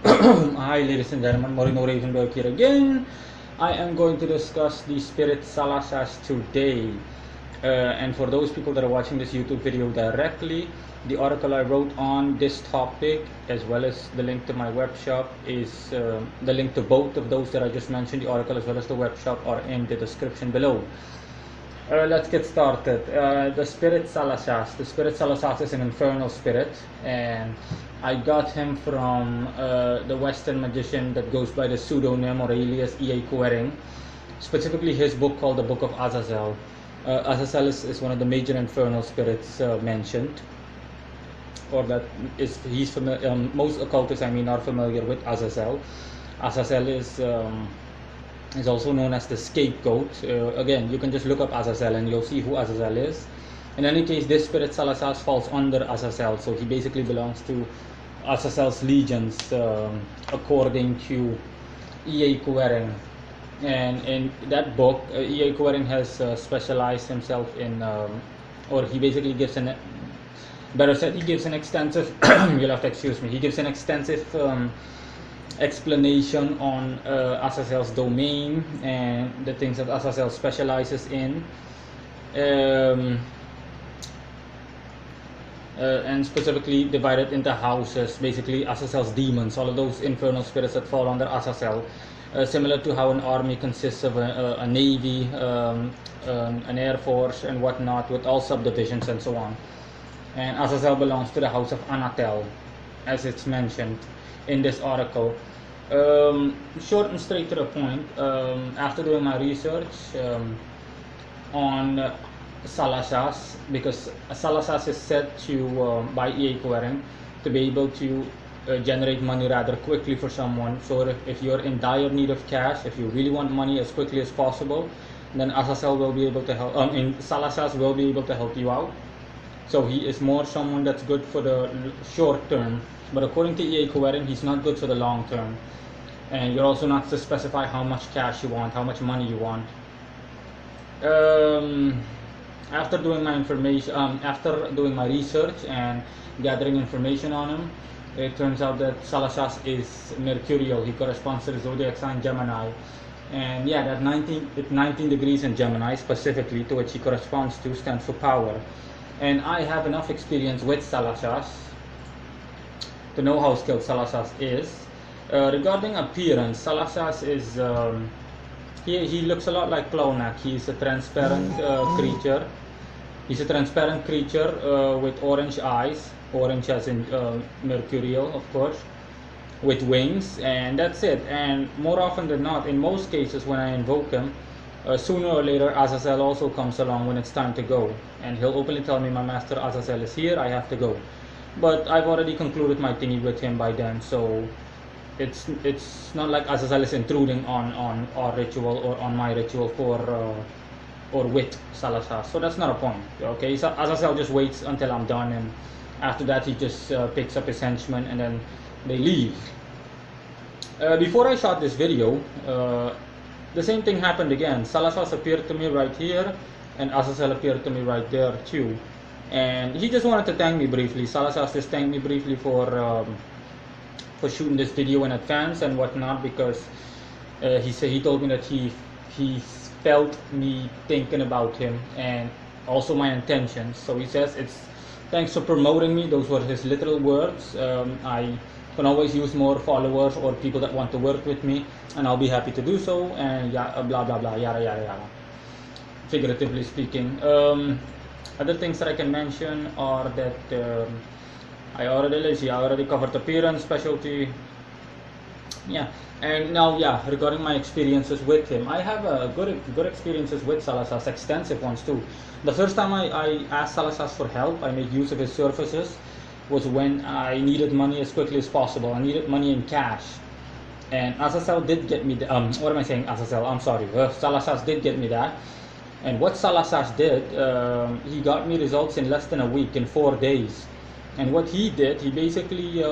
Hi, ladies and gentlemen, Morino Ravenberg here again. I am going to discuss the spirit Salas'ash today. And for those people that are watching this YouTube video directly, the article I wrote on this topic, as well as the link to my web shop, is the link to both of those that I just mentioned, the article as well as the web shop, are in the description below. Let's get started. The spirit Salas'ash. The spirit Salas'ash is an infernal spirit, and I got him from the Western magician that goes by the pseudonym or alias E.A. Quering, specifically his book called the Book of Azazel. Azazel is one of the major infernal spirits mentioned, or that is he's familiar. Most occultists, are familiar with Azazel. Azazel is also known as the scapegoat. Again, you can just look up Azazel and you'll see who Azazel is. In any case, this spirit Salas'ash falls under Azazel, so he basically belongs to Azazel's legions, according to E.A. Quering. And in that book, E.A. Quering has specialized himself in, or he basically gives he gives an extensive, you'll have to excuse me, he gives an extensive explanation on Azazel's domain and the things that Azazel specializes in, and specifically divided into houses, basically Azazel's demons, all of those infernal spirits that fall under Azazel, similar to how an army consists of a navy, an air force and whatnot, with all subdivisions and so on. And Azazel belongs to the house of Anatel, as it's mentioned in this article. Short and straight to the point, after doing my research on Salas'ash, because Salas'ash is said to, by E.A. Quering, to be able to generate money rather quickly for someone. So if you're in dire need of cash, if you really want money as quickly as possible, then Azazel will be able to help, Salas'ash will be able to help you out. So he is more someone that's good for the short term, but according to E.A. Quering, he's not good for the long term. And you're also not to specify how much cash you want, how much money you want. After doing my research and gathering information on him, it turns out that Salas'ash is mercurial. He corresponds to the zodiac sign Gemini, and yeah, that 19 degrees in Gemini specifically, to which he corresponds to, stands for power. And I have enough experience with Salas'ash to know how skilled Salas'ash is. Regarding appearance, Salas'ash is he looks a lot like Clonak. He's a transparent creature. He's a transparent creature with orange eyes, orange as in mercurial, of course, with wings, and that's it. And more often than not, in most cases, when I invoke him, sooner or later Azazel also comes along when it's time to go, and he'll openly tell me, "My master Azazel is here, I have to go." But I've already concluded my thingy with him by then, so it's not like Azazel is intruding on our ritual or on my ritual for or with Salas'ash. So that's not a point. Okay, so Azazel just waits until I'm done, and after that he just picks up his henchmen and then they leave. Before I shot this video, the same thing happened again. Salas'ash appeared to me right here, and Azazel appeared to me right there too. And he just wanted to thank me briefly. Salas'ash just thanked me briefly for shooting this video in advance and whatnot, because he told me that he felt me thinking about him and also my intentions. So he says, "It's thanks for promoting me." Those were his literal words. I can always use more followers or people that want to work with me, and I'll be happy to do so, and yeah, blah blah blah, yada yada yada, figuratively speaking. Other things that I can mention are that I already covered appearance, specialty, yeah. And now, yeah, regarding my experiences with him, I have good experiences with Salas'ash, extensive ones too. The first time I asked Salas'ash for help, I made use of his services, was when I needed money as quickly as possible. I needed money in cash, and Azazel did get me what am I saying, Azazel, I'm sorry, Salas'ash did get me that. And what Salas'ash did, he got me results in less than a week, in 4 days. And what he did, he basically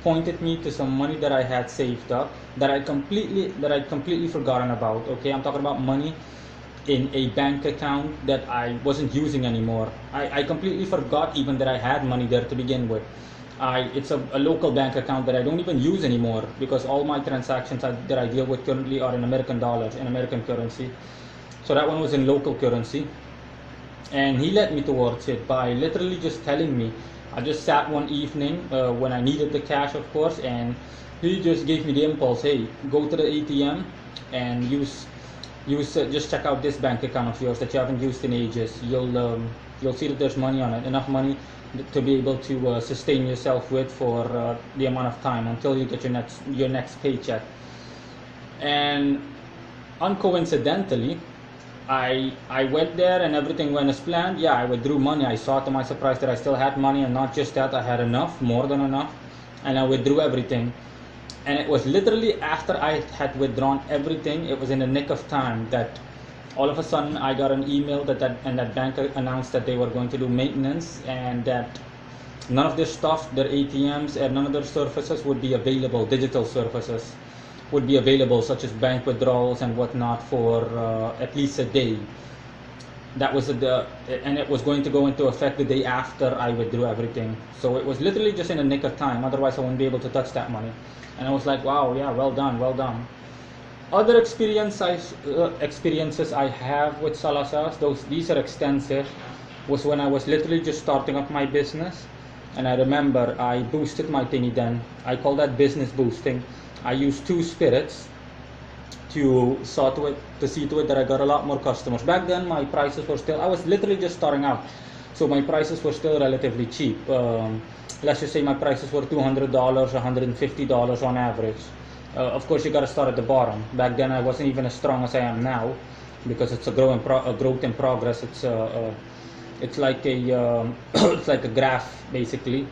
pointed me to some money that I had saved up that I'd completely forgotten about. Okay, I'm talking about money in a bank account that I wasn't using anymore. I completely forgot even that I had money there to begin with. It's a local bank account that I don't even use anymore because all my transactions that I deal with currently are in American dollars, in American currency. So that one was in local currency. And he led me towards it by literally just telling me. I just sat one evening when I needed the cash, of course, and he just gave me the impulse, hey, go to the ATM and use just check out this bank account of yours that you haven't used in ages. You'll see that there's money on it, enough money to be able to sustain yourself with for the amount of time until you get your next paycheck. And uncoincidentally, I went there and everything went as planned. Yeah, I withdrew money. I saw to my surprise that I still had money, and not just that, I had enough, more than enough, and I withdrew everything. And it was literally after I had withdrawn everything, it was in the nick of time that all of a sudden I got an email that bank announced that they were going to do maintenance and that none of their stuff, their ATMs and none of their services would be available, digital services would be available, such as bank withdrawals and whatnot, for at least a day. That was and it was going to go into effect the day after I withdrew everything. So it was literally just in the nick of time. Otherwise, I wouldn't be able to touch that money. And I was like, wow, yeah, well done, well done. Other experiences I have with Salas'ash, these are extensive, was when I was literally just starting up my business. And I remember I boosted my thingy then. I call that business boosting. I used 2 spirits to see to it that I got a lot more customers. Back then my prices were still, I was literally just starting out, so my prices were still relatively cheap. Let's just say my prices were $200, $150 on average. Of course you got to start at the bottom. Back then I wasn't even as strong as I am now, because it's a growth in progress. It's like a it's like a graph basically.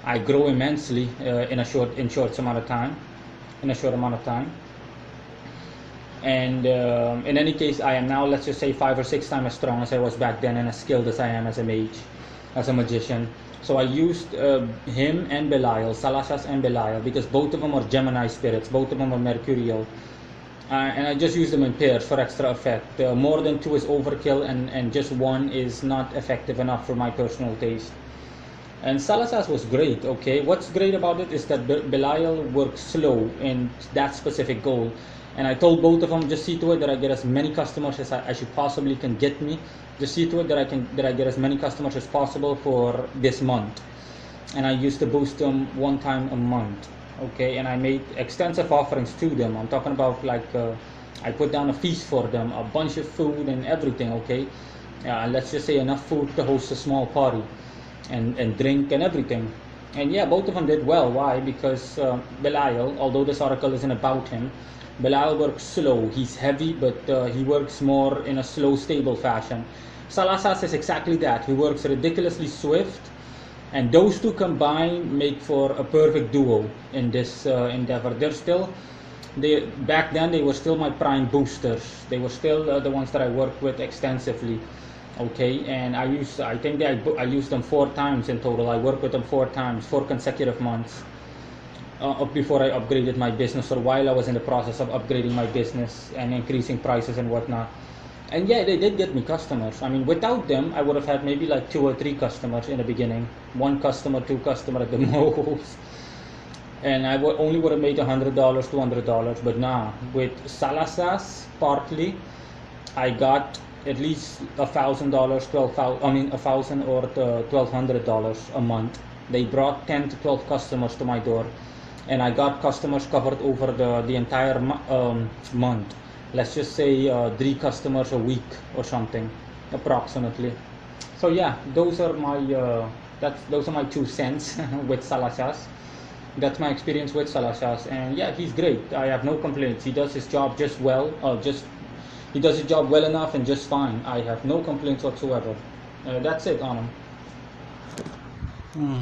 I grow immensely in a short amount of time. And in any case, I am now, let's just say, 5 or 6 times as strong as I was back then, and as skilled as I am as a mage, as a magician. So I used him and Belial, Salas'ash and Belial, because both of them are Gemini spirits, both of them are Mercurial. And I just use them in pairs for extra effect. More than 2 is overkill, and just 1 is not effective enough for my personal taste. And Salas'ash was great, okay? What's great about it is that Belial works slow in that specific goal. And I told both of them, just see to it that I get as many customers as you possibly can get me. Just see to it that I get as many customers as possible for this month. And I used to boost them 1 time a month, okay? And I made extensive offerings to them. I'm talking about like, I put down a feast for them, a bunch of food and everything, okay? Let's just say enough food to host a small party. And drink and everything. And yeah, both of them did well. Why? Because Belial, although this article isn't about him, Belial works slow. He's heavy, but he works more in a slow, stable fashion. Salas'ash is exactly that. He works ridiculously swift, and those 2 combined make for a perfect duo in this endeavor. Back then they were still my prime boosters. They were still the ones that I worked with extensively. Okay, and I used them 4 times in total. I worked with them 4 times, 4 consecutive months before I upgraded my business, or while I was in the process of upgrading my business and increasing prices and whatnot. And yeah, they did get me customers. I mean, without them, I would have had maybe like 2 or 3 customers in the beginning. 1 customer, 2 customers at the most. And I only would have made $100, $200. But nah, with Salas'ash, partly, I got at least $1,000, $1,000 or $1,200 a month. They brought 10 to 12 customers to my door, and I got customers covered over the entire month. Let's just say 3 customers a week or something, approximately. So yeah, those are my 2 cents with Salas'ash. That's my experience with Salas'ash, and yeah, he's great. I have no complaints. He does his job just well, he does his job well enough and just fine. I have no complaints whatsoever. That's it on him.